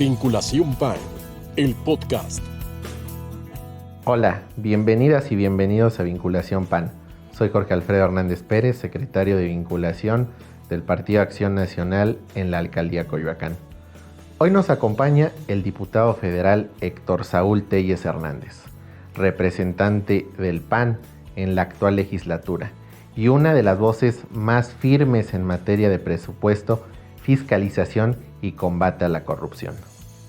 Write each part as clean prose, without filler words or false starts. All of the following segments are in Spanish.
Vinculación PAN, el podcast. Hola, bienvenidas y bienvenidos a Vinculación PAN. Soy Jorge Alfredo Hernández Pérez, secretario de Vinculación del Partido Acción Nacional en la Alcaldía Coyoacán. Hoy nos acompaña el diputado federal Héctor Saúl Telles Hernández, representante del PAN en la actual legislatura y una de las voces más firmes en materia de presupuesto, fiscalización y combate a la corrupción.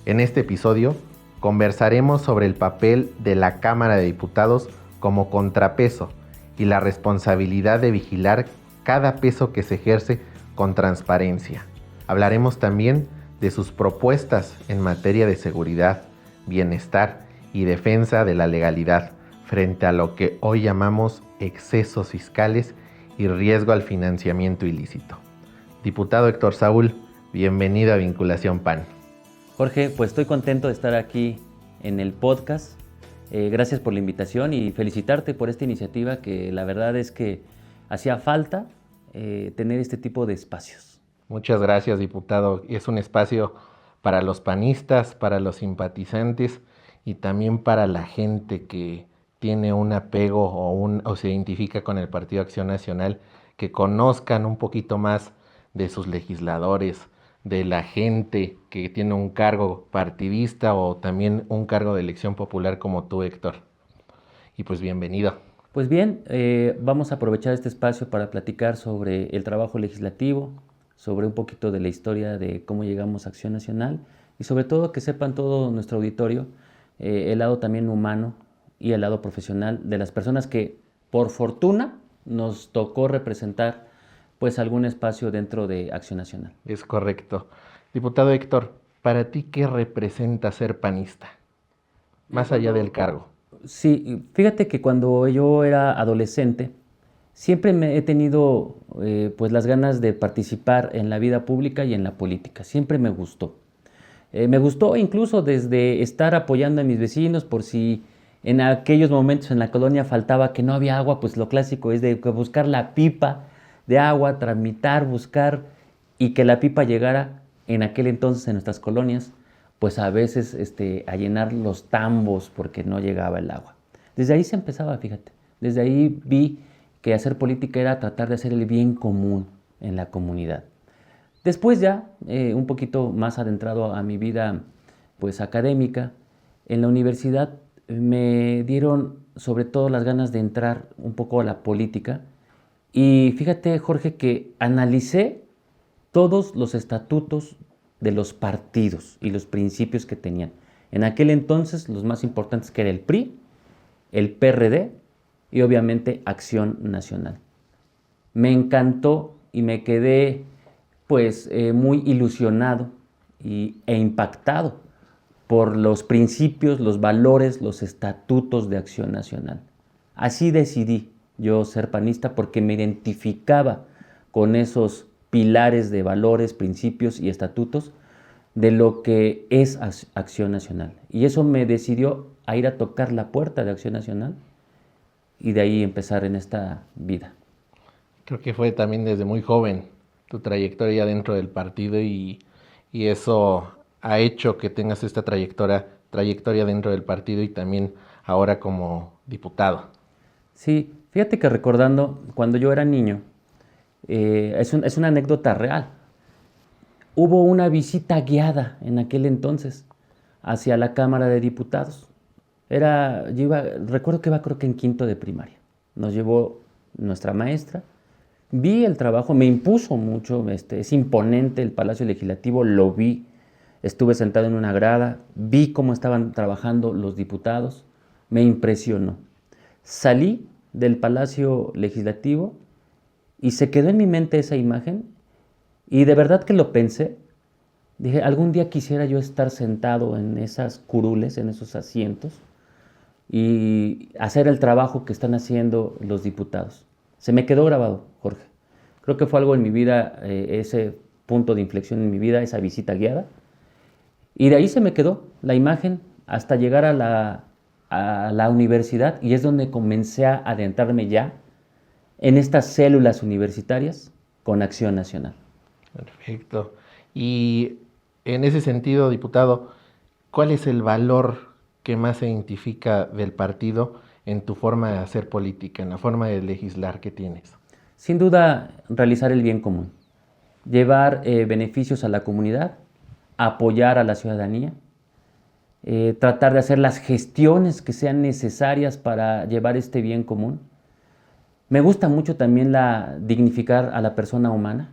En este episodio conversaremos sobre el papel de la Cámara de Diputados como contrapeso y la responsabilidad de vigilar cada peso que se ejerce con transparencia. Hablaremos también de sus propuestas en materia de seguridad, bienestar y defensa de la legalidad frente a lo que hoy llamamos excesos fiscales y riesgo al financiamiento ilícito. Diputado Héctor Saúl, bienvenido a Vinculación PAN. Jorge, pues estoy contento de estar aquí en el podcast. Gracias por la invitación y felicitarte por esta iniciativa que la verdad es que hacía falta tener este tipo de espacios. Muchas gracias, diputado. Es un espacio para los panistas, para los simpatizantes y también para la gente que tiene un apego o se identifica con el Partido Acción Nacional, que conozcan un poquito más de sus legisladores, de la gente que tiene un cargo partidista o también un cargo de elección popular como tú, Héctor. Y pues bienvenido. Pues bien, vamos a aprovechar este espacio para platicar sobre el trabajo legislativo, sobre un poquito de la historia de cómo llegamos a Acción Nacional y sobre todo que sepan todo nuestro auditorio el lado también humano y el lado profesional de las personas que por fortuna nos tocó representar pues algún espacio dentro de Acción Nacional. Es correcto. Diputado Héctor, ¿para ti qué representa ser panista? Más allá del cargo. Sí, fíjate que cuando yo era adolescente, siempre me he tenido pues las ganas de participar en la vida pública y en la política. Siempre me gustó. Me gustó incluso desde estar apoyando a mis vecinos por si en aquellos momentos en la colonia faltaba que no había agua, pues lo clásico es de buscar la pipa de agua, tramitar, buscar y que la pipa llegara en aquel entonces en nuestras colonias, pues a veces a llenar los tambos porque no llegaba el agua. Desde ahí se empezaba, fíjate, desde ahí vi que hacer política era tratar de hacer el bien común en la comunidad. Después ya, un poquito más adentrado a mi vida pues académica, en la universidad me dieron sobre todo las ganas de entrar un poco a la política. Y fíjate, Jorge, que analicé todos los estatutos de los partidos y los principios que tenían. En aquel entonces, los más importantes que era el PRI, el PRD y obviamente Acción Nacional. Me encantó y me quedé pues muy ilusionado e impactado por los principios, los valores, los estatutos de Acción Nacional. Así decidí yo ser panista porque me identificaba con esos pilares de valores, principios y estatutos de lo que es Acción Nacional. Y eso me decidió a ir a tocar la puerta de Acción Nacional y de ahí empezar en esta vida. Creo que fue también desde muy joven tu trayectoria dentro del partido y eso ha hecho que tengas esta trayectoria dentro del partido y también ahora como diputado. Sí, fíjate que recordando cuando yo era niño, es una anécdota real. Hubo una visita guiada en aquel entonces hacia la Cámara de Diputados. Recuerdo que iba creo que en quinto de primaria. Nos llevó nuestra maestra. Vi el trabajo, me impuso mucho, es imponente el Palacio Legislativo, lo vi. Estuve sentado en una grada, vi cómo estaban trabajando los diputados, me impresionó. Salí del Palacio Legislativo y se quedó en mi mente esa imagen y de verdad que lo pensé. Dije, algún día quisiera yo estar sentado en esas curules, en esos asientos y hacer el trabajo que están haciendo los diputados. Se me quedó grabado, Jorge. Creo que fue algo en mi vida, ese punto de inflexión en mi vida, esa visita guiada. Y de ahí se me quedó la imagen hasta llegar a la universidad y es donde comencé a adentrarme ya en estas células universitarias con Acción Nacional. Perfecto. Y En ese sentido, diputado, ¿cuál es el valor que más se identifica del partido en tu forma de hacer política, en la forma de legislar que tienes? Sin duda, realizar el bien común, llevar beneficios a la comunidad, apoyar a la ciudadanía, tratar de hacer las gestiones que sean necesarias para llevar este bien común. Me gusta mucho también dignificar a la persona humana,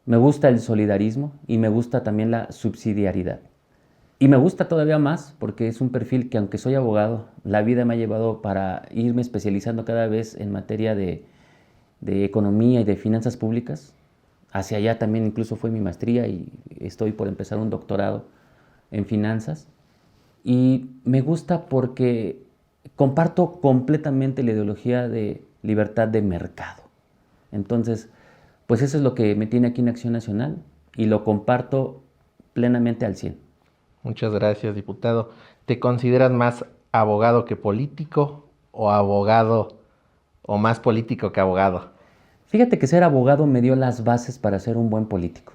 me gusta el solidarismo y me gusta también la subsidiariedad. Y me gusta todavía más porque es un perfil que, aunque soy abogado, la vida me ha llevado para irme especializando cada vez en materia de economía y de finanzas públicas. Hacia allá también incluso fue mi maestría y estoy por empezar un doctorado en finanzas. Y me gusta porque comparto completamente la ideología de libertad de mercado. Entonces, pues eso es lo que me tiene aquí en Acción Nacional y lo comparto plenamente al 100. Muchas gracias, diputado. ¿Te consideras más abogado que político o abogado o más político que abogado? Fíjate que ser abogado me dio las bases para ser un buen político.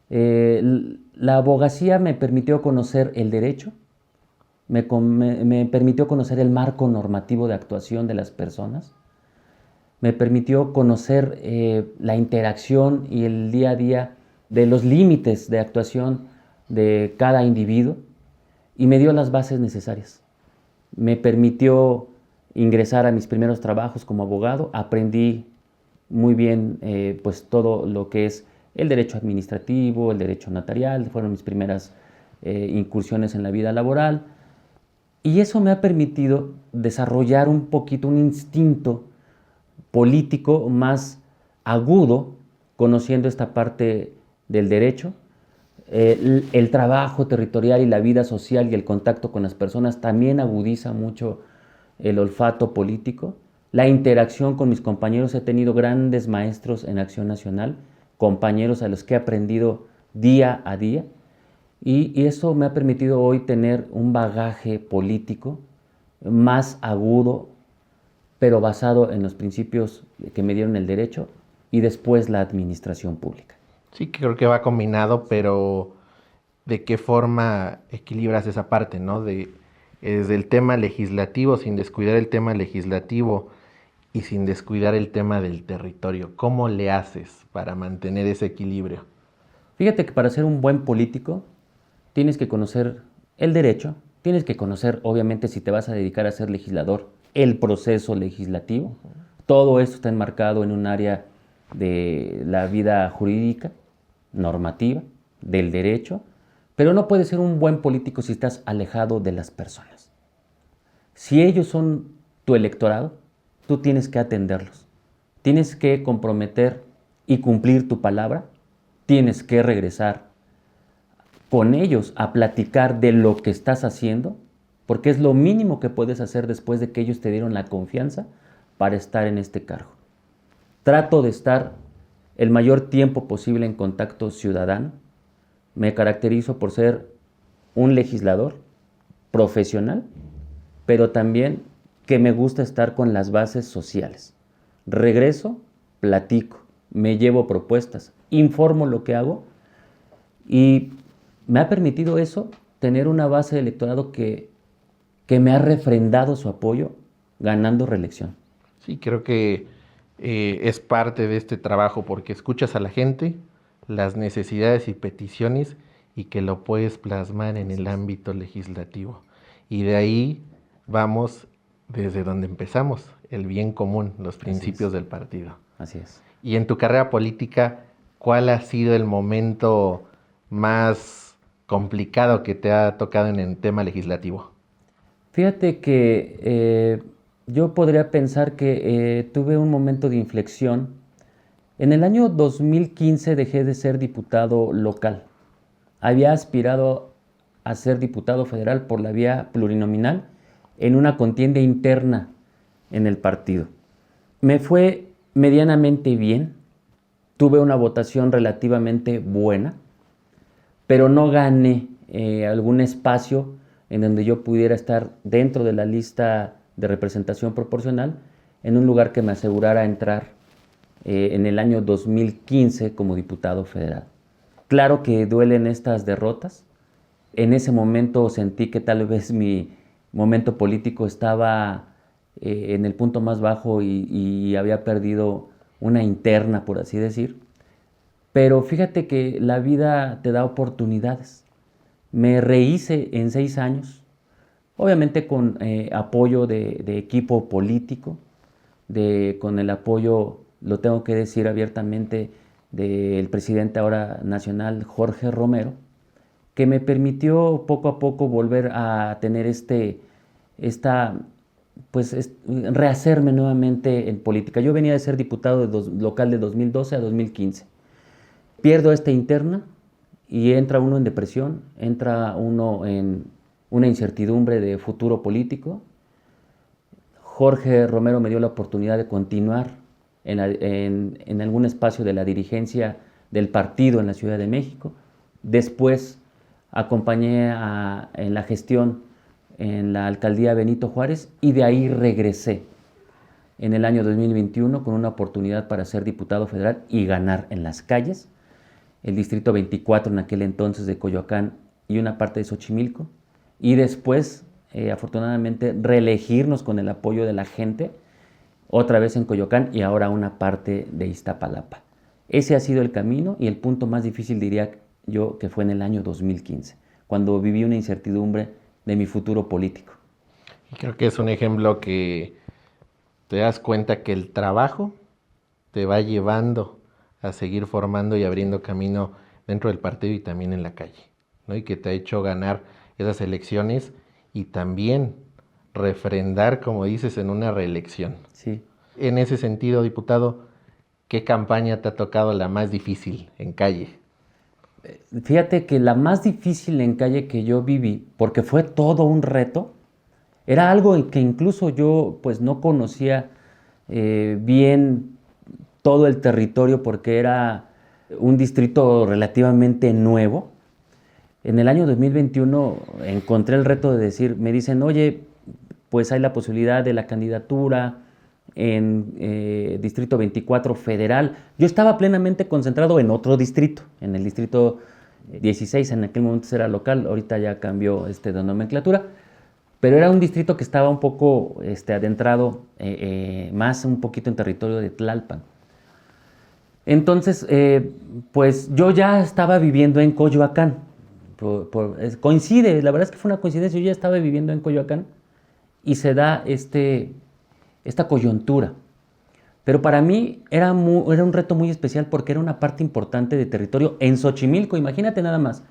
La abogacía me permitió conocer el derecho, me permitió conocer el marco normativo de actuación de las personas, me permitió conocer la interacción y el día a día de los límites de actuación de cada individuo y me dio las bases necesarias. Me permitió ingresar a mis primeros trabajos como abogado, aprendí muy bien pues todo lo que es el derecho administrativo, el derecho notarial, fueron mis primeras incursiones en la vida laboral y eso me ha permitido desarrollar un poquito un instinto político más agudo, conociendo esta parte del derecho. El trabajo territorial y la vida social y el contacto con las personas también agudiza mucho el olfato político. La interacción con mis compañeros, he tenido grandes maestros en Acción Nacional, compañeros a los que he aprendido día a día, y eso me ha permitido hoy tener un bagaje político más agudo, pero basado en los principios que me dieron el derecho y después la administración pública. Sí, creo que va combinado, pero ¿de qué forma equilibras esa parte, ¿no? Desde el tema legislativo, sin descuidar el tema legislativo y sin descuidar el tema del territorio. ¿Cómo le haces para mantener ese equilibrio? Fíjate que para ser un buen político tienes que conocer el derecho, tienes que conocer, obviamente, si te vas a dedicar a ser legislador, el proceso legislativo. Todo esto está enmarcado en un área de la vida jurídica, normativa, del derecho, pero no puedes ser un buen político si estás alejado de las personas. Si ellos son tu electorado, tú tienes que atenderlos, tienes que comprometer y cumplir tu palabra, tienes que regresar con ellos a platicar de lo que estás haciendo, porque es lo mínimo que puedes hacer después de que ellos te dieron la confianza para estar en este cargo. Trato de estar el mayor tiempo posible en contacto ciudadano. Me caracterizo por ser un legislador profesional, pero también que me gusta estar con las bases sociales. Regreso, platico, me llevo propuestas, informo lo que hago y me ha permitido eso tener una base de electorado que me ha refrendado su apoyo ganando reelección. Sí, creo que es parte de este trabajo porque escuchas a la gente, las necesidades y peticiones y que lo puedes plasmar en el ámbito legislativo. Y de ahí vamos desde donde empezamos, el bien común, los principios del partido. Así es. Y en tu carrera política, ¿cuál ha sido el momento más complicado que te ha tocado en el tema legislativo? Fíjate que yo podría pensar que tuve un momento de inflexión. En el año 2015 dejé de ser diputado local. Había aspirado a ser diputado federal por la vía plurinominal en una contienda interna en el partido. Me fue medianamente bien, tuve una votación relativamente buena, pero no gané algún espacio en donde yo pudiera estar dentro de la lista de representación proporcional en un lugar que me asegurara entrar en el año 2015 como diputado federal. Claro que duelen estas derrotas. En ese momento sentí que tal vez mi momento político estaba en el punto más bajo y había perdido una interna, por así decir. Pero fíjate que la vida te da oportunidades. Me rehice en 6 años, obviamente con apoyo de equipo político, con el apoyo, lo tengo que decir abiertamente, del presidente ahora nacional, Jorge Romero, que me permitió poco a poco volver a tener rehacerme nuevamente en política. Yo venía de ser diputado local de 2012 a 2015. Pierdo esta interna y entra uno en depresión, entra uno en una incertidumbre de futuro político. Jorge Romero me dio la oportunidad de continuar en algún espacio de la dirigencia del partido en la Ciudad de México. Después acompañé en la gestión en la alcaldía Benito Juárez y de ahí regresé en el año 2021 con una oportunidad para ser diputado federal y ganar en las calles, el distrito 24 en aquel entonces de Coyoacán y una parte de Xochimilco, y después, afortunadamente, reelegirnos con el apoyo de la gente, otra vez en Coyoacán y ahora una parte de Iztapalapa. Ese ha sido el camino y el punto más difícil, diría yo, que fue en el año 2015, cuando viví una incertidumbre de mi futuro político. Y creo que es un ejemplo que te das cuenta que el trabajo te va llevando a seguir formando y abriendo camino dentro del partido y también en la calle, ¿no? Y que te ha hecho ganar esas elecciones y también refrendar, como dices, en una reelección. Sí. En ese sentido, diputado, ¿qué campaña te ha tocado la más difícil en calle? Fíjate que la más difícil en calle que yo viví, porque fue todo un reto, era algo que incluso yo pues no conocía bien todo el territorio porque era un distrito relativamente nuevo. En el año 2021 encontré el reto de decir, me dicen, oye, pues hay la posibilidad de la candidatura en Distrito 24 Federal. Yo estaba plenamente concentrado en otro distrito, en el Distrito 16, en aquel momento era local, ahorita ya cambió de nomenclatura, pero era un distrito que estaba un poco adentrado, más un poquito en territorio de Tlalpan. Entonces, pues yo ya estaba viviendo en Coyoacán. Coincide, la verdad es que fue una coincidencia, yo ya estaba viviendo en Coyoacán y se da esta coyuntura. Pero para mí era un reto muy especial porque era una parte importante de territorio en Xochimilco. Imagínate nada más.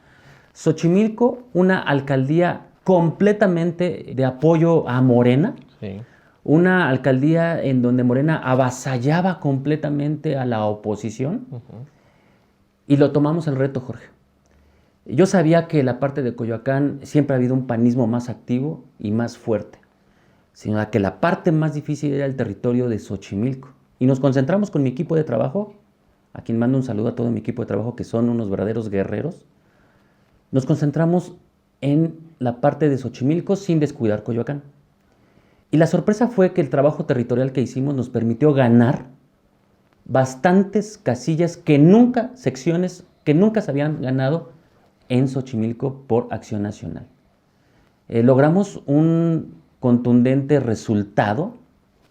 Xochimilco, una alcaldía completamente de apoyo a Morena. Sí. Una alcaldía en donde Morena avasallaba completamente a la oposición. Y lo tomamos el reto, Jorge. Yo sabía que la parte de Coyoacán siempre ha habido un panismo más activo y más fuerte, sino que la parte más difícil era el territorio de Xochimilco. Y nos concentramos con mi equipo de trabajo, a quien mando un saludo a todo mi equipo de trabajo, que son unos verdaderos guerreros. Nos concentramos en la parte de Xochimilco sin descuidar Coyoacán. Y la sorpresa fue que el trabajo territorial que hicimos nos permitió ganar bastantes casillas secciones que nunca se habían ganado en Xochimilco por Acción Nacional. Logramos un contundente resultado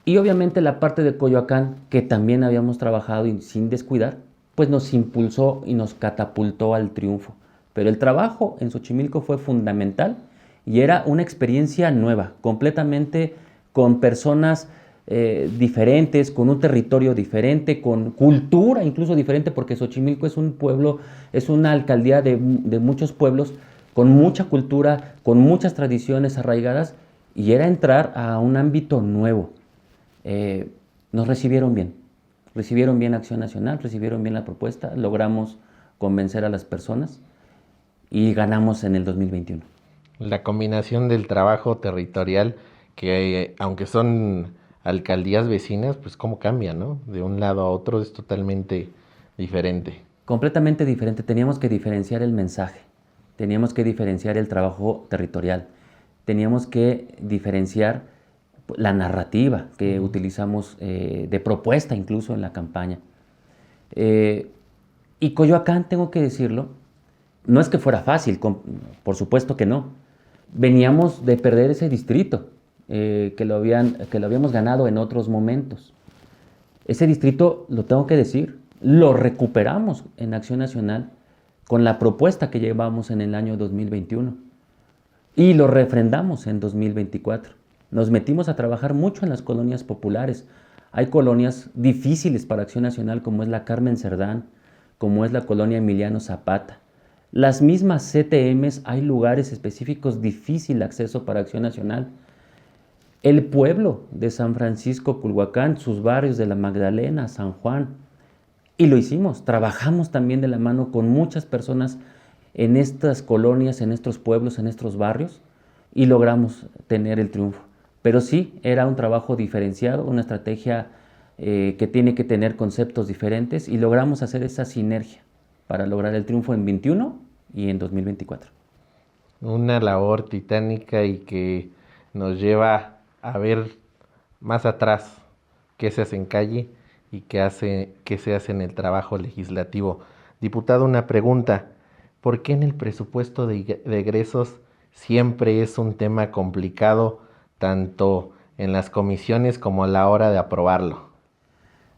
y obviamente la parte de Coyoacán, que también habíamos trabajado y sin descuidar, pues nos impulsó y nos catapultó al triunfo. Pero el trabajo en Xochimilco fue fundamental y era una experiencia nueva, completamente con personas diferentes, con un territorio diferente, con cultura incluso diferente, porque Xochimilco es un pueblo, es una alcaldía de muchos pueblos, con mucha cultura, con muchas tradiciones arraigadas, y era entrar a un ámbito nuevo. Nos recibieron bien Acción Nacional, recibieron bien la propuesta, logramos convencer a las personas y ganamos en el 2021. La combinación del trabajo territorial, que aunque son alcaldías vecinas, pues cómo cambia, ¿no? De un lado a otro es totalmente diferente. Completamente diferente. Teníamos que diferenciar el mensaje, teníamos que diferenciar el trabajo territorial, teníamos que diferenciar la narrativa que utilizamos de propuesta incluso en la campaña. Y Coyoacán, tengo que decirlo, No es que fuera fácil, por supuesto que no. Veníamos de perder ese distrito, que lo habíamos ganado en otros momentos. Ese distrito, lo tengo que decir, lo recuperamos en Acción Nacional con la propuesta que llevamos en el año 2021 y lo refrendamos en 2024. Nos metimos a trabajar mucho en las colonias populares. Hay colonias difíciles para Acción Nacional, como es la Carmen Cerdán, como es la colonia Emiliano Zapata. Las mismas CTMs, hay lugares específicos difícil acceso para Acción Nacional. El pueblo de San Francisco, Culhuacán, sus barrios de La Magdalena, San Juan. Y lo hicimos, trabajamos también de la mano con muchas personas en estas colonias, en estos pueblos, en estos barrios, y logramos tener el triunfo. Pero sí, era un trabajo diferenciado, una estrategia que tiene que tener conceptos diferentes, y logramos hacer esa sinergia para lograr el triunfo en 21 y en 2024. Una labor titánica y que nos lleva a ver más atrás qué se hace en calle y qué se hace en el trabajo legislativo. Diputado, una pregunta. ¿Por qué en el presupuesto de egresos siempre es un tema complicado, tanto en las comisiones como a la hora de aprobarlo?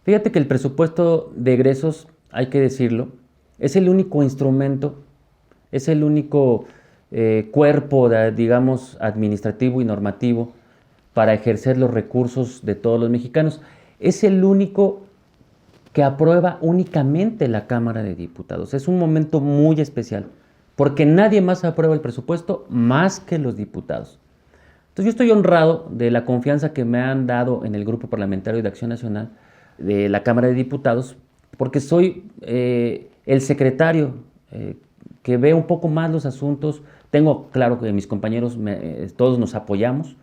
Fíjate que el presupuesto de egresos, hay que decirlo, es el único instrumento, es el único cuerpo, digamos, administrativo y normativo para ejercer los recursos de todos los mexicanos. Es el único que aprueba únicamente la Cámara de Diputados. Es un momento muy especial, porque nadie más aprueba el presupuesto más que los diputados. Entonces yo estoy honrado de la confianza que me han dado en el Grupo Parlamentario de Acción Nacional de la Cámara de Diputados, porque soy el secretario que ve un poco más los asuntos. Tengo claro que mis compañeros, todos nos apoyamos,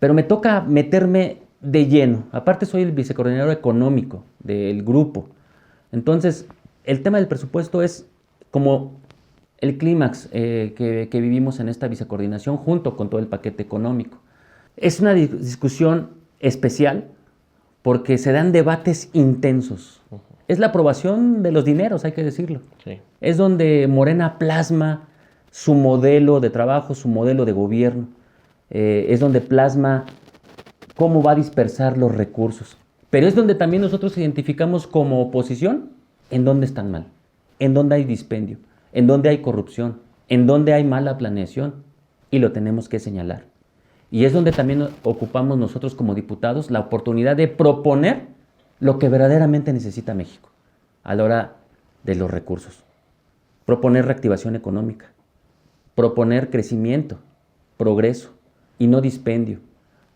pero me toca meterme de lleno. Aparte soy el vicecoordinador económico del grupo. Entonces, el tema del presupuesto es como el clímax que vivimos en esta vicecoordinación junto con todo el paquete económico. Es una discusión especial porque se dan debates intensos. Es la aprobación de los dineros, hay que decirlo. Sí. Es donde Morena plasma su modelo de trabajo, su modelo de gobierno. Es donde plasma cómo va a dispersar los recursos. Pero es donde también nosotros identificamos como oposición en dónde están mal, en dónde hay dispendio, en dónde hay corrupción, en dónde hay mala planeación, y lo tenemos que señalar. Y es donde también ocupamos nosotros como diputados la oportunidad de proponer lo que verdaderamente necesita México a la hora de los recursos. Proponer reactivación económica, proponer crecimiento, progreso y no dispendio,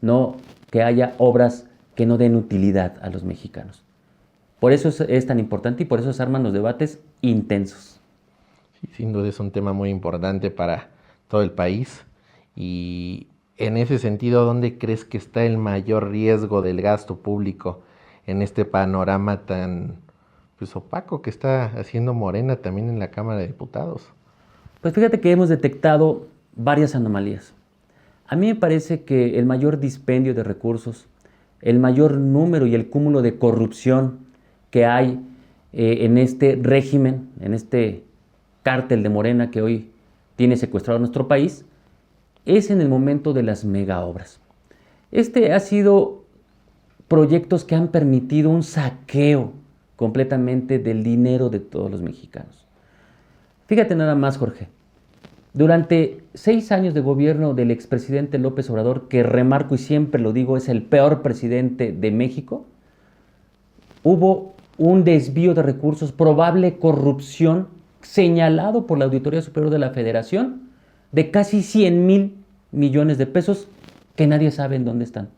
no que haya obras que no den utilidad a los mexicanos. Por eso es tan importante y por eso se arman los debates intensos. Sí, sin duda es un tema muy importante para todo el país. Y en ese sentido, ¿dónde crees que está el mayor riesgo del gasto público en este panorama tan opaco que está haciendo Morena también en la Cámara de Diputados? Pues fíjate que hemos detectado varias anomalías. A mí me parece que el mayor dispendio de recursos, el mayor número y el cúmulo de corrupción que hay en este régimen, en este cártel de Morena que hoy tiene secuestrado a nuestro país, es en el momento de las megaobras. Ha sido proyectos que han permitido un saqueo completamente del dinero de todos los mexicanos. Fíjate nada más, Jorge. Durante 6 años de gobierno del expresidente López Obrador, que remarco y siempre lo digo, es el peor presidente de México, hubo un desvío de recursos, probable corrupción, señalado por la Auditoría Superior de la Federación, de casi 100,000 millones de pesos que nadie sabe en dónde están,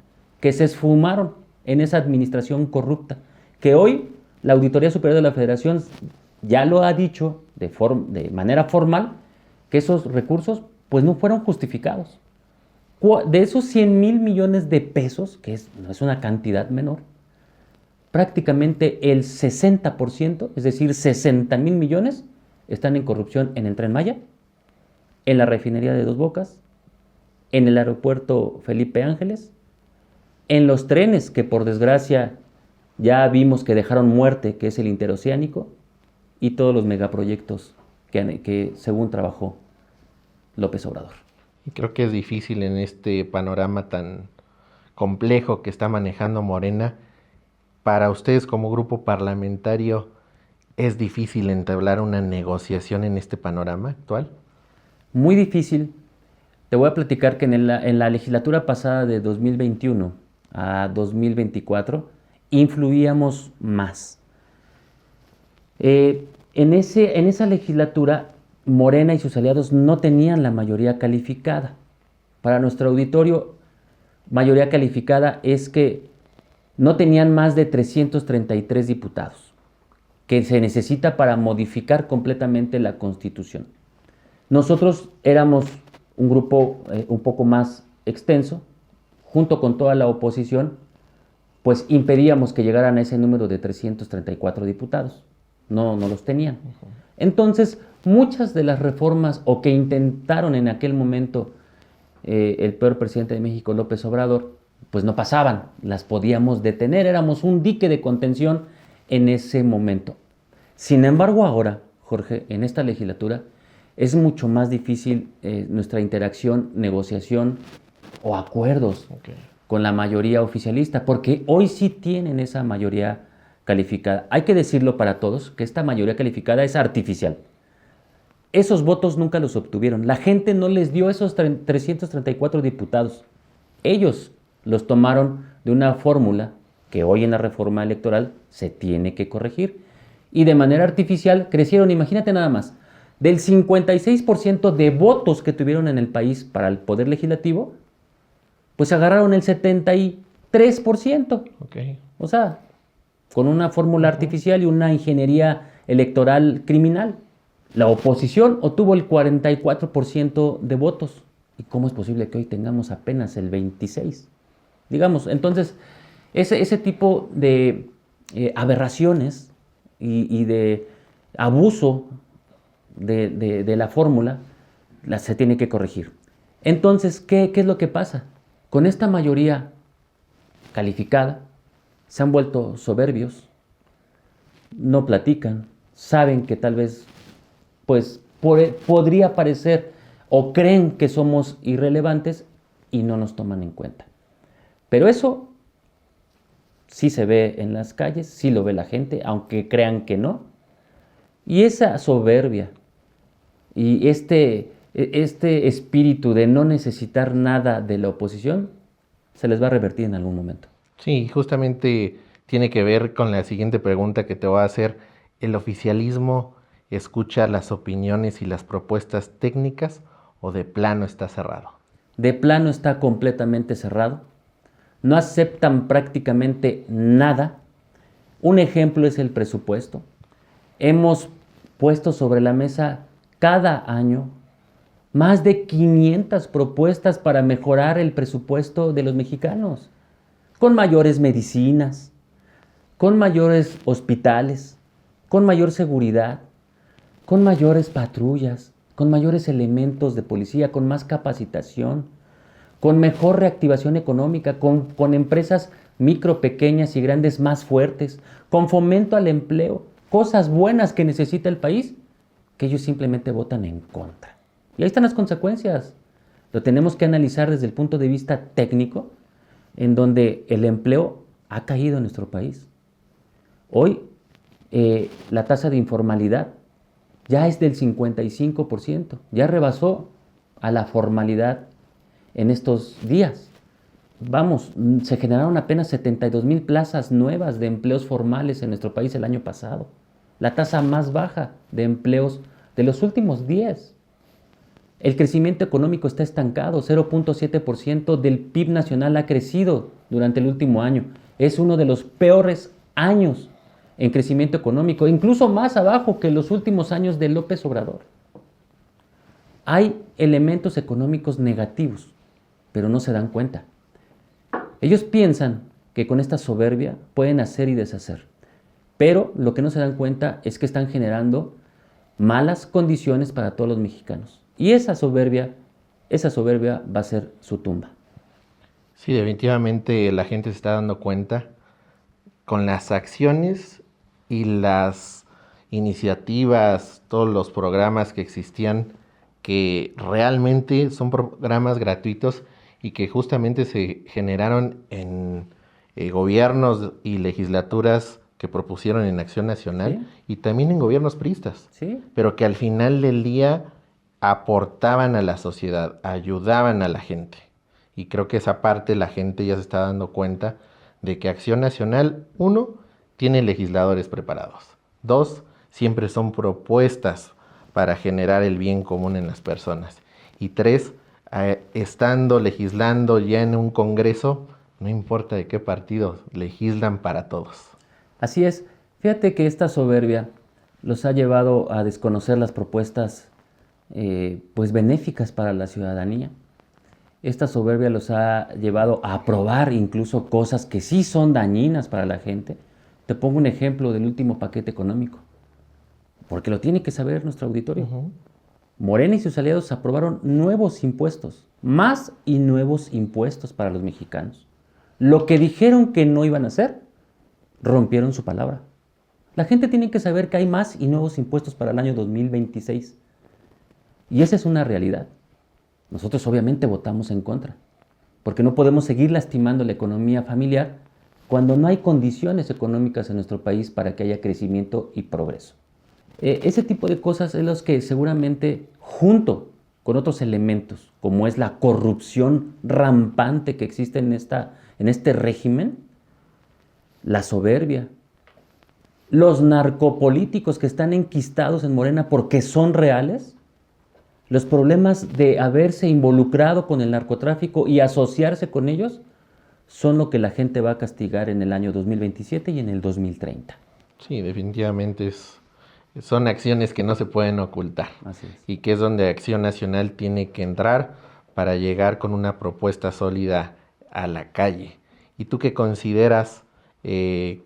que se esfumaron en esa administración corrupta, que hoy la Auditoría Superior de la Federación ya lo ha dicho de manera formal, que esos recursos pues no fueron justificados. De esos 100,000 millones de pesos, que no es una cantidad menor, prácticamente el 60%, es decir, 60,000 millones, están en corrupción en el Tren Maya, en la refinería de Dos Bocas, en el aeropuerto Felipe Ángeles, en los trenes que por desgracia ya vimos que dejaron muerte, que es el interoceánico, y todos los megaproyectos que según trabajó López Obrador. Y creo que es difícil en este panorama tan complejo que está manejando Morena. Para ustedes como grupo parlamentario, ¿es difícil entablar una negociación en este panorama actual? Muy difícil. Te voy a platicar que en la legislatura pasada de 2021 a 2024 influíamos más. En esa legislatura, Morena y sus aliados no tenían la mayoría calificada. Para nuestro auditorio, mayoría calificada es que no tenían más de 333 diputados, que se necesita para modificar completamente la Constitución. Nosotros éramos un grupo un poco más extenso, junto con toda la oposición, pues impedíamos que llegaran a ese número de 334 diputados. No los tenían. Entonces, muchas de las reformas o que intentaron en aquel momento el peor presidente de México, López Obrador, pues no pasaban, las podíamos detener, éramos un dique de contención en ese momento. Sin embargo, ahora, Jorge, en esta legislatura, es mucho más difícil nuestra interacción, negociación o acuerdos con la mayoría oficialista, porque hoy sí tienen esa mayoría calificada. Hay que decirlo para todos, que esta mayoría calificada es artificial. Esos votos nunca los obtuvieron. La gente no les dio esos 334 diputados. Ellos los tomaron de una fórmula que hoy en la reforma electoral se tiene que corregir. Y de manera artificial crecieron, imagínate nada más, del 56% de votos que tuvieron en el país para el Poder Legislativo, pues agarraron el 73%. O sea, con una fórmula artificial y una ingeniería electoral criminal. La oposición obtuvo el 44% de votos. ¿Y cómo es posible que hoy tengamos apenas el 26%? Digamos, entonces, ese tipo de aberraciones y de abuso de la fórmula se tiene que corregir. Entonces, ¿qué es lo que pasa? Con esta mayoría calificada, se han vuelto soberbios, no platican, saben que tal vez pues podría parecer o creen que somos irrelevantes y no nos toman en cuenta. Pero eso sí se ve en las calles, sí lo ve la gente, aunque crean que no. Y esa soberbia y este espíritu de no necesitar nada de la oposición se les va a revertir en algún momento. Sí, justamente tiene que ver con la siguiente pregunta que te voy a hacer. ¿El oficialismo escucha las opiniones y las propuestas técnicas o de plano está cerrado? De plano está completamente cerrado. No aceptan prácticamente nada. Un ejemplo es el presupuesto. Hemos puesto sobre la mesa cada año más de 500 propuestas para mejorar el presupuesto de los mexicanos, con mayores medicinas, con mayores hospitales, con mayor seguridad, con mayores patrullas, con mayores elementos de policía, con más capacitación, con mejor reactivación económica, con empresas micro, pequeñas y grandes más fuertes, con fomento al empleo, cosas buenas que necesita el país, que ellos simplemente votan en contra. Y ahí están las consecuencias. Lo tenemos que analizar desde el punto de vista técnico, en donde el empleo ha caído en nuestro país. Hoy la tasa de informalidad ya es del 55%, ya rebasó a la formalidad en estos días. Vamos, se generaron apenas 72,000 plazas nuevas de empleos formales en nuestro país el año pasado. La tasa más baja de empleos de los últimos 10. El crecimiento económico está estancado, 0.7% del PIB nacional ha crecido durante el último año. Es uno de los peores años en crecimiento económico, incluso más abajo que los últimos años de López Obrador. Hay elementos económicos negativos, pero no se dan cuenta. Ellos piensan que con esta soberbia pueden hacer y deshacer, pero lo que no se dan cuenta es que están generando malas condiciones para todos los mexicanos. Y esa soberbia va a ser su tumba. Sí, definitivamente la gente se está dando cuenta con las acciones y iniciativas, todos los programas que existían, que realmente son programas gratuitos y que justamente se generaron en gobiernos y legislaturas que propusieron en Acción Nacional, Sí. y también en gobiernos priistas, Sí, pero que al final del día aportaban a la sociedad, ayudaban a la gente. Y creo que esa parte la gente ya se está dando cuenta de que Acción Nacional, uno, tiene legisladores preparados. Dos, siempre son propuestas para generar el bien común en las personas. Y tres, estando legislando ya en un congreso, no importa de qué partido, legislan para todos. así es. Fíjate que esta soberbia los ha llevado a desconocer las propuestas pues benéficas para la ciudadanía. Esta soberbia los ha llevado a aprobar incluso cosas que sí son dañinas para la gente. Te pongo un ejemplo del último paquete económico, porque lo tiene que saber nuestro auditorio. Morena y sus aliados aprobaron nuevos impuestos, más y nuevos impuestos para los mexicanos. Lo que dijeron que no iban a hacer, rompieron su palabra. La gente tiene que saber que hay más y nuevos impuestos para el año 2026. Y esa es una realidad. Nosotros obviamente votamos en contra, porque no podemos seguir lastimando la economía familiar cuando no hay condiciones económicas en nuestro país para que haya crecimiento y progreso. Ese tipo de cosas es los que seguramente, junto con otros elementos, como es la corrupción rampante que existe en este régimen, la soberbia, los narcopolíticos que están enquistados en Morena porque son reales, los problemas de haberse involucrado con el narcotráfico y asociarse con ellos, son lo que la gente va a castigar en el año 2027 y en el 2030. Sí, definitivamente son acciones que no se pueden ocultar. Así es. Y que es donde Acción Nacional tiene que entrar para llegar con una propuesta sólida a la calle. ¿Y tú qué consideras que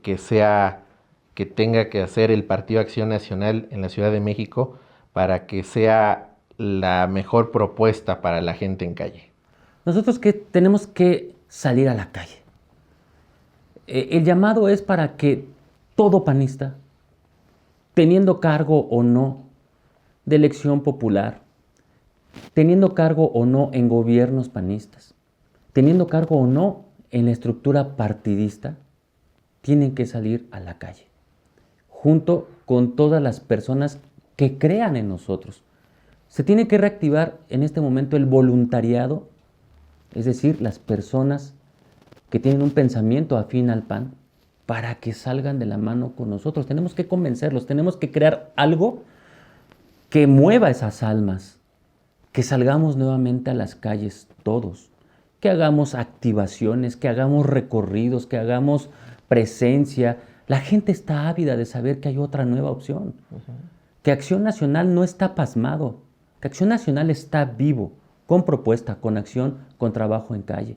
tenga que hacer el Partido Acción Nacional en la Ciudad de México para que sea la mejor propuesta para la gente en calle? Nosotros que tenemos que salir a la calle. El llamado es para que todo panista, teniendo cargo o no de elección popular, teniendo cargo o no en gobiernos panistas, teniendo cargo o no en la estructura partidista, tienen que salir a la calle, junto con todas las personas que crean en nosotros. Se tiene que reactivar en este momento el voluntariado, es decir, las personas que tienen un pensamiento afín al PAN, para que salgan de la mano con nosotros. Tenemos que convencerlos, tenemos que crear algo que mueva esas almas, que salgamos nuevamente a las calles todos, que hagamos activaciones, que hagamos recorridos, que hagamos presencia. La gente está ávida de saber que hay otra nueva opción, que Acción Nacional no está pasmado, que Acción Nacional está vivo, con propuesta, con acción, con trabajo en calle.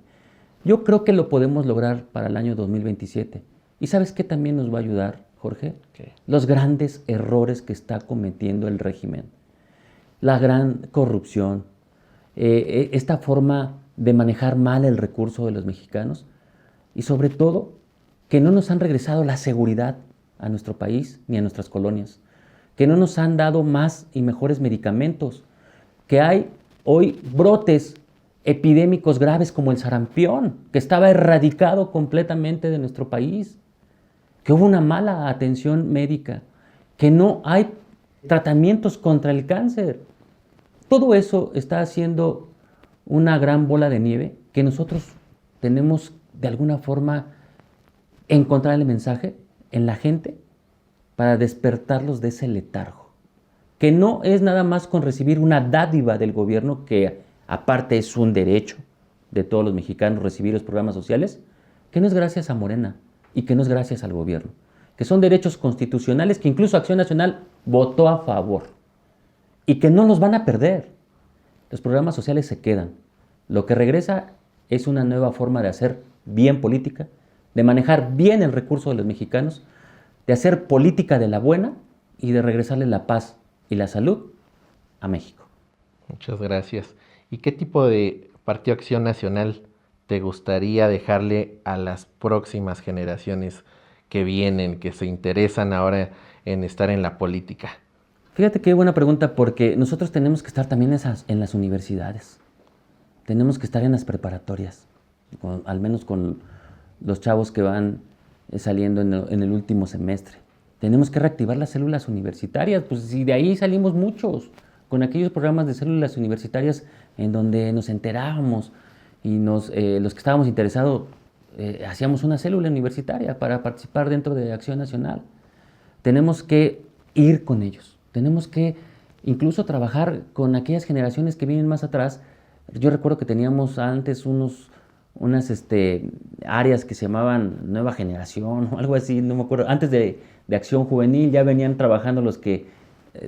Yo creo que lo podemos lograr para el año 2027. ¿Y sabes qué también nos va a ayudar, Jorge? ¿Qué? Los grandes errores que está cometiendo el régimen. La gran corrupción, esta forma de manejar mal el recurso de los mexicanos y sobre todo que no nos han regresado la seguridad a nuestro país ni a nuestras colonias, que no nos han dado más y mejores medicamentos, que hay hoy brotes epidémicos graves como el sarampión, que estaba erradicado completamente de nuestro país, que hubo una mala atención médica, que no hay tratamientos contra el cáncer. Todo eso está haciendo una gran bola de nieve que nosotros tenemos de alguna forma encontrar el mensaje en la gente para despertarlos de ese letargo, que no es nada más con recibir una dádiva del gobierno, que aparte es un derecho de todos los mexicanos recibir los programas sociales, que no es gracias a Morena y que no es gracias al gobierno, que son derechos constitucionales que incluso Acción Nacional votó a favor y que no los van a perder. Los programas sociales se quedan. Lo que regresa es una nueva forma de hacer bien política, de manejar bien el recurso de los mexicanos, de hacer política de la buena y de regresarle la paz y la salud a México. Muchas gracias. ¿Y qué tipo de Partido Acción Nacional te gustaría dejarle a las próximas generaciones que vienen, que se interesan ahora en estar en la política? Fíjate qué buena pregunta, porque nosotros tenemos que estar también en las universidades. Tenemos que estar en las preparatorias, al menos con los chavos que van saliendo en el último semestre. Tenemos que reactivar las células universitarias, pues si de ahí salimos muchos, con aquellos programas de células universitarias en donde nos enterábamos y los que estábamos interesados hacíamos una célula universitaria para participar dentro de Acción Nacional. Tenemos que ir con ellos, tenemos que incluso trabajar con aquellas generaciones que vienen más atrás. Yo recuerdo que teníamos antes unas áreas que se llamaban Nueva Generación o algo así, no me acuerdo. Antes de Acción Juvenil ya venían trabajando los que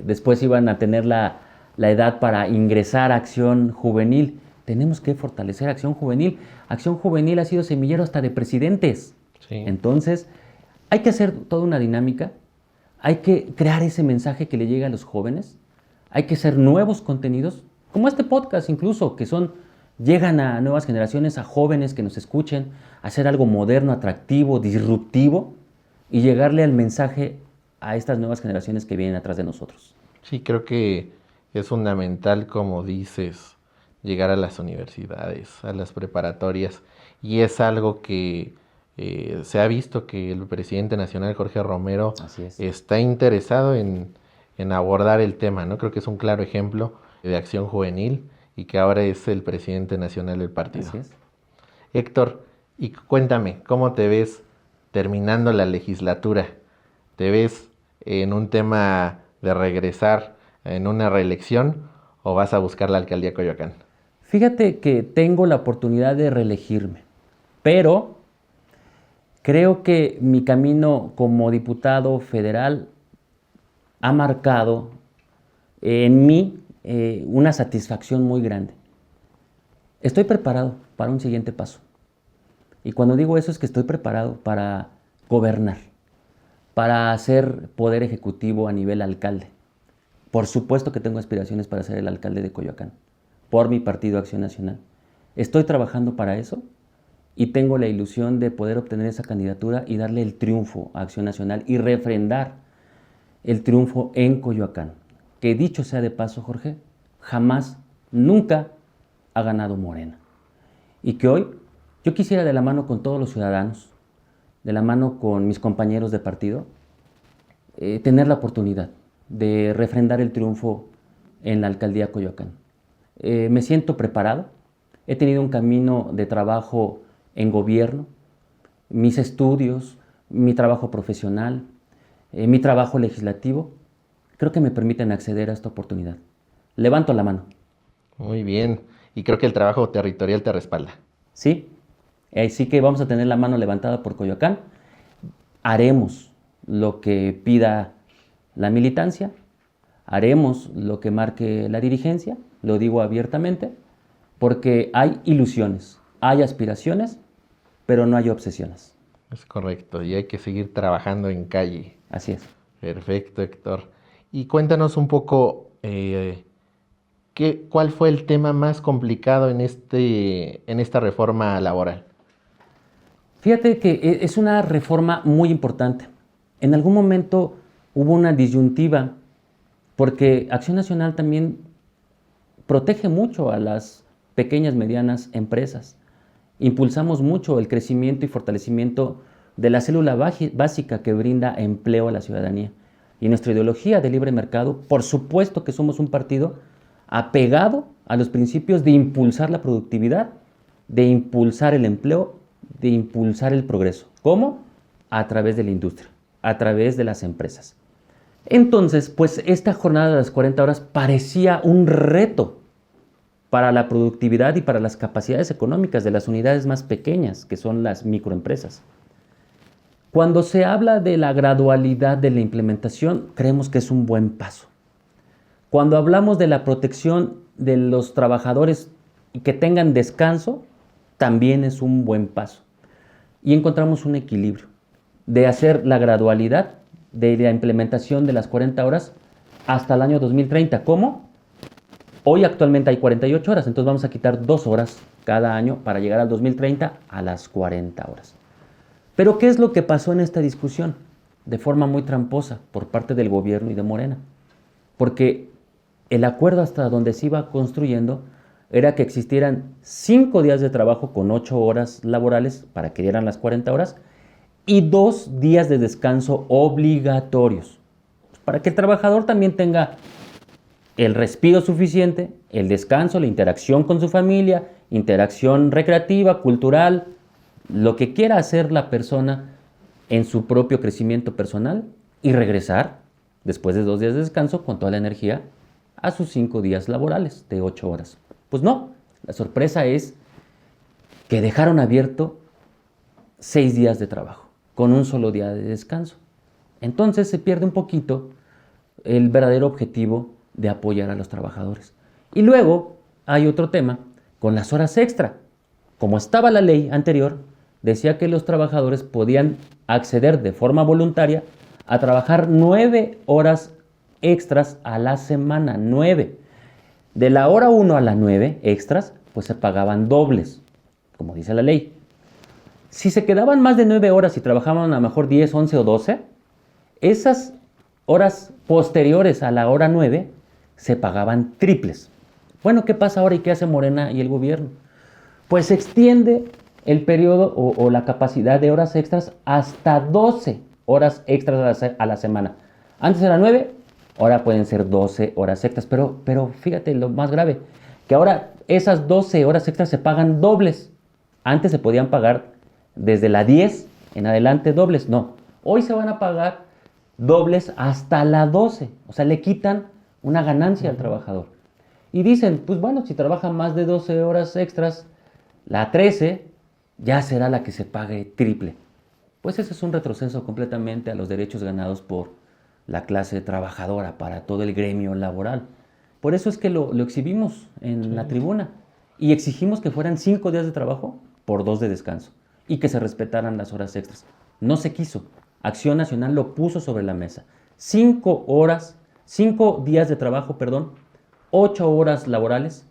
después iban a tener la edad para ingresar a Acción Juvenil. Tenemos que fortalecer Acción Juvenil. Acción Juvenil ha sido semillero hasta de presidentes. Sí. Entonces, hay que hacer toda una dinámica. Hay que crear ese mensaje que le llegue a los jóvenes. Hay que hacer nuevos contenidos, como este podcast incluso, que llegan a nuevas generaciones, a jóvenes que nos escuchen, hacer algo moderno, atractivo, disruptivo y llegarle al mensaje a estas nuevas generaciones que vienen atrás de nosotros. Sí, creo que es fundamental, como dices, llegar a las universidades, a las preparatorias, y es algo que se ha visto que el presidente nacional, Jorge Romero, está interesado en abordar el tema, ¿no? Creo que es un claro ejemplo de Acción Juvenil y que ahora es el presidente nacional del partido. Así es. Héctor, y cuéntame, ¿cómo te ves terminando la legislatura? ¿Te ves en un tema de regresar en una reelección o vas a buscar la alcaldía Coyoacán? Fíjate que tengo la oportunidad de reelegirme, pero creo que mi camino como diputado federal ha marcado en mí una satisfacción muy grande. Estoy preparado para un siguiente paso. Y cuando digo eso es que estoy preparado para gobernar, para hacer poder ejecutivo a nivel alcalde. Por supuesto que tengo aspiraciones para ser el alcalde de Coyoacán, por mi partido Acción Nacional. Estoy trabajando para eso y tengo la ilusión de poder obtener esa candidatura y darle el triunfo a Acción Nacional y refrendar el triunfo en Coyoacán. Que dicho sea de paso, Jorge, jamás, nunca ha ganado Morena. Y que hoy yo quisiera, de la mano con todos los ciudadanos, de la mano con mis compañeros de partido, tener la oportunidad de refrendar el triunfo en la alcaldía Coyoacán. Me siento preparado, he tenido un camino de trabajo en gobierno, mis estudios, mi trabajo profesional, mi trabajo legislativo, creo que me permiten acceder a esta oportunidad. Levanto la mano. Muy bien, y creo que el trabajo territorial te respalda. Sí, así que vamos a tener la mano levantada por Coyoacán. Haremos lo que pida la militancia, haremos lo que marque la dirigencia, lo digo abiertamente, porque hay ilusiones, hay aspiraciones, pero no hay obsesiones. Es correcto, y hay que seguir trabajando en calle. Así es. Perfecto, Héctor. Y cuéntanos un poco, ¿cuál fue el tema más complicado en esta reforma laboral? Fíjate que es una reforma muy importante. En algún momento hubo una disyuntiva porque Acción Nacional también protege mucho a las pequeñas, medianas empresas. Impulsamos mucho el crecimiento y fortalecimiento de la célula básica que brinda empleo a la ciudadanía. Y nuestra ideología de libre mercado, por supuesto que somos un partido apegado a los principios de impulsar la productividad, de impulsar el empleo, de impulsar el progreso. ¿Cómo? A través de la industria, a través de las empresas. Entonces, pues esta jornada de las 40 horas parecía un reto para la productividad y para las capacidades económicas de las unidades más pequeñas, que son las microempresas. Cuando se habla de la gradualidad de la implementación, creemos que es un buen paso. Cuando hablamos de la protección de los trabajadores y que tengan descanso, también es un buen paso. Y encontramos un equilibrio de hacer la gradualidad de la implementación de las 40 horas hasta el año 2030. ¿Cómo? Hoy actualmente hay 48 horas, entonces vamos a quitar 2 horas cada año para llegar al 2030 a las 40 horas. Pero ¿qué es lo que pasó en esta discusión? de forma muy tramposa por parte del gobierno y de Morena. Porque el acuerdo hasta donde se iba construyendo era que existieran 5 días de trabajo con 8 horas laborales para que dieran las 40 horas y 2 días de descanso obligatorios. Para que el trabajador también tenga el respiro suficiente, el descanso, la interacción con su familia, interacción recreativa, cultural, lo que quiera hacer la persona en su propio crecimiento personal y regresar después de 2 días de descanso con toda la energía a sus 5 días laborales de 8 horas. Pues no, la sorpresa es que dejaron abierto 6 días de trabajo con un solo día de descanso. Entonces se pierde un poquito el verdadero objetivo de apoyar a los trabajadores. Y luego hay otro tema con las horas extra. Como estaba la ley anterior, decía que los trabajadores podían acceder de forma voluntaria a trabajar 9 horas extras a la semana, 9. De la hora 1 a la 9 extras, pues se pagaban dobles, como dice la ley. Si se quedaban más de 9 horas y trabajaban a lo mejor 10, 11 o 12, esas horas posteriores a la hora 9 se pagaban triples. Bueno, ¿qué pasa ahora y qué hace Morena y el gobierno? Pues extiende el periodo o la capacidad de horas extras hasta 12 horas extras a la semana. Antes era 9, ahora pueden ser 12 horas extras. Pero fíjate lo más grave, que ahora esas 12 horas extras se pagan dobles. Antes se podían pagar desde la 10 en adelante dobles. No, hoy se van a pagar dobles hasta la 12. O sea, le quitan una ganancia al trabajador. Y dicen, pues bueno, si trabajan más de 12 horas extras, la 13 ya será la que se pague triple. Pues ese es un retroceso completamente a los derechos ganados por la clase trabajadora para todo el gremio laboral. Por eso es que lo exhibimos en la tribuna y exigimos que fueran 5 días de trabajo por 2 de descanso y que se respetaran las horas extras. No se quiso. Acción Nacional lo puso sobre la mesa. 5 días de trabajo, 8 horas laborales,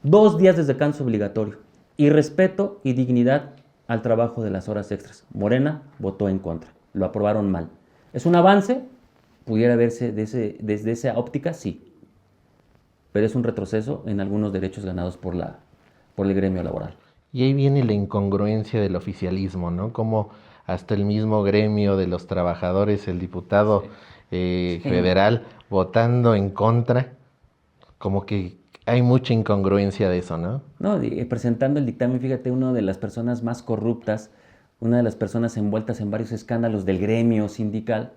2 días de descanso obligatorio y respeto y dignidad al trabajo de las horas extras. Morena votó en contra, lo aprobaron mal. ¿Es un avance? Pudiera verse desde esa óptica, sí, pero es un retroceso en algunos derechos ganados por el gremio laboral. Y ahí viene la incongruencia del oficialismo, ¿no? Como hasta el mismo gremio de los trabajadores, el diputado federal, votando en contra, como que hay mucha incongruencia de eso, ¿no? No, presentando el dictamen, fíjate, una de las personas más corruptas, una de las personas envueltas en varios escándalos del gremio sindical,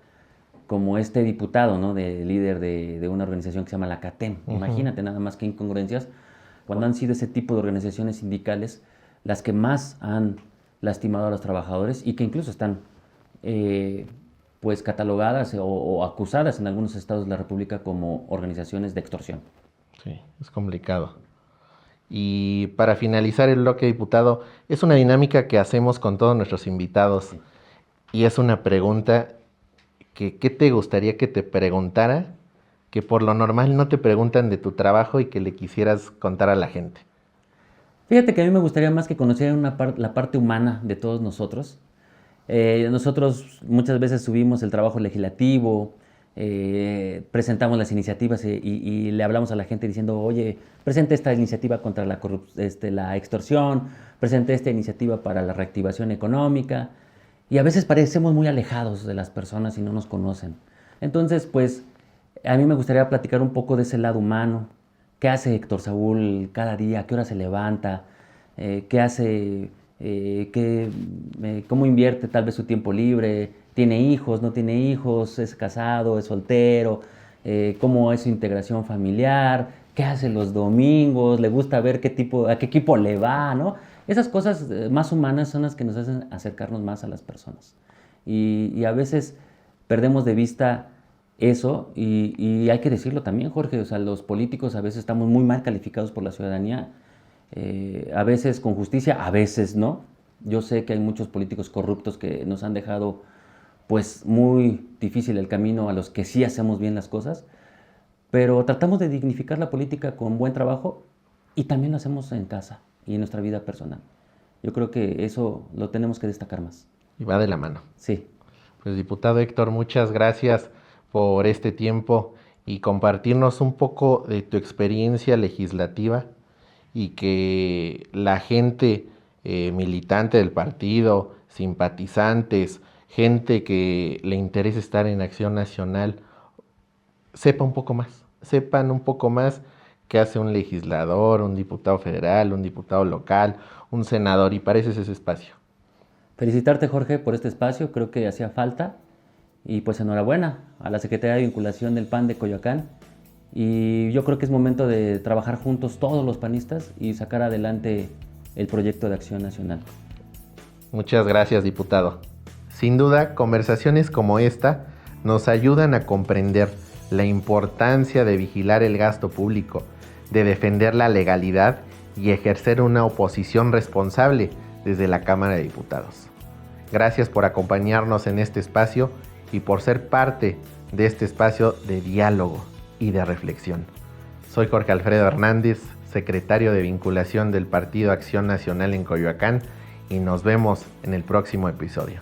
como este diputado, ¿no? Líder de una organización que se llama la CATEM. Imagínate nada más que incongruencias, cuando han sido ese tipo de organizaciones sindicales las que más han lastimado a los trabajadores y que incluso están pues catalogadas o acusadas en algunos estados de la República como organizaciones de extorsión. Sí, es complicado. Y para finalizar el bloque, diputado, es una dinámica que hacemos con todos nuestros invitados. Sí. Y es una pregunta que ¿qué te gustaría que te preguntara? Que por lo normal no te preguntan de tu trabajo y que le quisieras contar a la gente. Fíjate que a mí me gustaría más que conocieran la parte humana de todos nosotros. Nosotros muchas veces subimos el trabajo legislativo, presentamos las iniciativas y le hablamos a la gente diciendo, oye, presente esta iniciativa contra la extorsión, presente esta iniciativa para la reactivación económica, y a veces parecemos muy alejados de las personas y no nos conocen. Entonces, pues, a mí me gustaría platicar un poco de ese lado humano. ¿Qué hace Héctor Saúl cada día? ¿A qué hora se levanta? ¿Qué hace? ¿Cómo invierte tal vez su tiempo libre? ¿Tiene hijos? ¿No tiene hijos? ¿Es casado? ¿Es soltero? ¿Cómo es su integración familiar? ¿Qué hace los domingos? ¿Le gusta ver a qué equipo le va? ¿No? Esas cosas más humanas son las que nos hacen acercarnos más a las personas. Y a veces perdemos de vista eso, y hay que decirlo también, Jorge, o sea, los políticos a veces estamos muy mal calificados por la ciudadanía, a veces con justicia, a veces no. Yo sé que hay muchos políticos corruptos que nos han dejado pues muy difícil el camino a los que sí hacemos bien las cosas, pero tratamos de dignificar la política con buen trabajo y también lo hacemos en casa y en nuestra vida personal. Yo creo que eso lo tenemos que destacar más. Y va de la mano. Sí. Pues diputado Héctor, muchas gracias por este tiempo y compartirnos un poco de tu experiencia legislativa y que la gente militante del partido, simpatizantes, gente que le interesa estar en Acción Nacional, sepan un poco más qué hace un legislador, un diputado federal, un diputado local, un senador, y para eso es ese espacio. Felicitarte, Jorge, por este espacio, creo que hacía falta. Y pues enhorabuena a la Secretaría de Vinculación del PAN de Coyoacán. Y yo creo que es momento de trabajar juntos todos los panistas y sacar adelante el proyecto de Acción Nacional. Muchas gracias, diputado. Sin duda, conversaciones como esta nos ayudan a comprender la importancia de vigilar el gasto público, de defender la legalidad y ejercer una oposición responsable desde la Cámara de Diputados. Gracias por acompañarnos en este espacio y por ser parte de este espacio de diálogo y de reflexión. Soy Jorge Alfredo Hernández, secretario de Vinculación del Partido Acción Nacional en Coyoacán, y nos vemos en el próximo episodio.